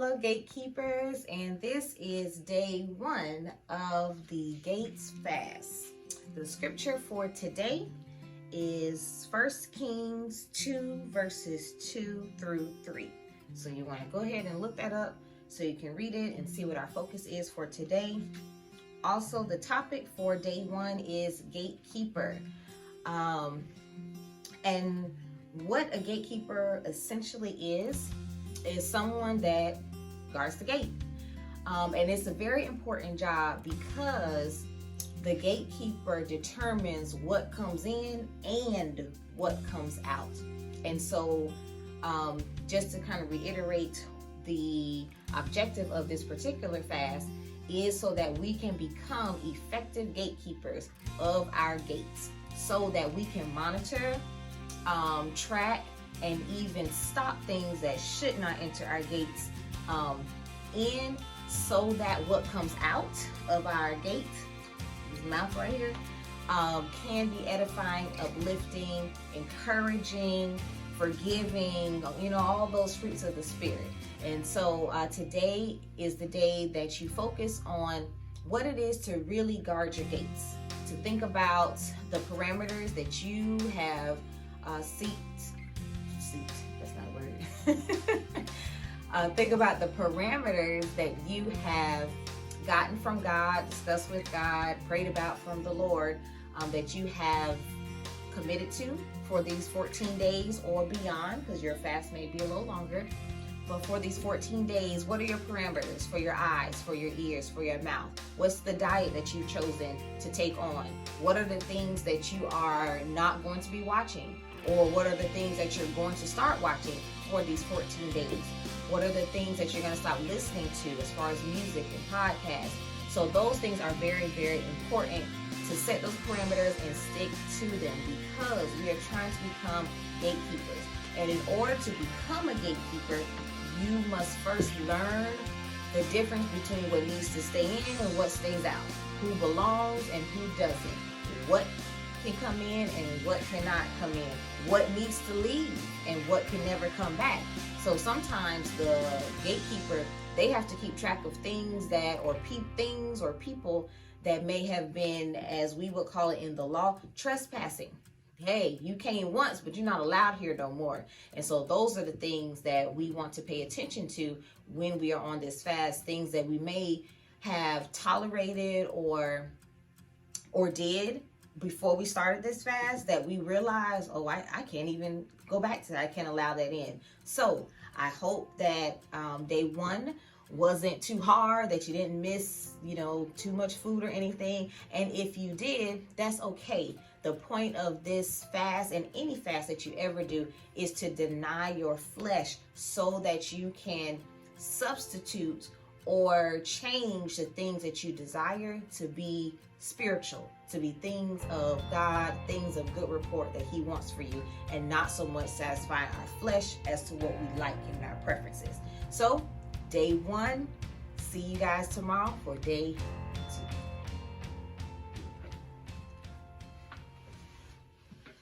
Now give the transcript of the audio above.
Hello, gatekeepers, and this is day 1 of the Gates Fast. The scripture for today is 1 Kings 2, verses 2 through 3. So you want to go ahead and look that up so you can read it and see what our focus is for today. Also, the topic for day 1 is gatekeeper. And what a gatekeeper essentially is someone that guards the gate. And it's a very important job because the gatekeeper determines what comes in and what comes out. And so just to kind of reiterate, the objective of this particular fast is so that we can become effective gatekeepers of our gates, so that we can monitor, track, and even stop things that should not enter our gates in, so that what comes out of our gate, this mouth right here, can be edifying, uplifting, encouraging, forgiving, all those fruits of the Spirit. And so today is the day that you focus on what it is to really guard your gates, to think about the parameters that you have that's not a word. Think about the parameters that you have gotten from God, discussed with God, prayed about from the Lord, that you have committed to for these 14 days or beyond, because your fast may be a little longer. But for these 14 days, what are your parameters for your eyes, for your ears, for your mouth? What's the diet that you've chosen to take on? What are the things that you are not going to be watching? Or what are the things that you're going to start watching for these 14 days? What are the things that you're going to stop listening to as far as music and podcasts? So those things are very, very important to set those parameters and stick to them, because we are trying to become gatekeepers. And in order to become a gatekeeper, you must first learn the difference between what needs to stay in and what stays out, who belongs and who doesn't, what can come in and what cannot come in, what needs to leave and what can never come back. So sometimes the gatekeeper, they have to keep track of things that, or things or people that may have been, as we would call it in the law, trespassing. Hey, you came once, but you're not allowed here no more. And so those are the things that we want to pay attention to when we are on this fast, things that we may have tolerated or did before we started this fast, that we realize, oh, I can't even go back to that. I can't allow that in. So I hope that day 1 wasn't too hard, that you didn't miss, too much food or anything. And if you did, that's okay. The point of this fast, and any fast that you ever do, is to deny your flesh so that you can substitute or change the things that you desire to be spiritual, to be things of God, things of good report that He wants for you, and not so much satisfying our flesh as to what we like in our preferences. So day 1, see you guys tomorrow for day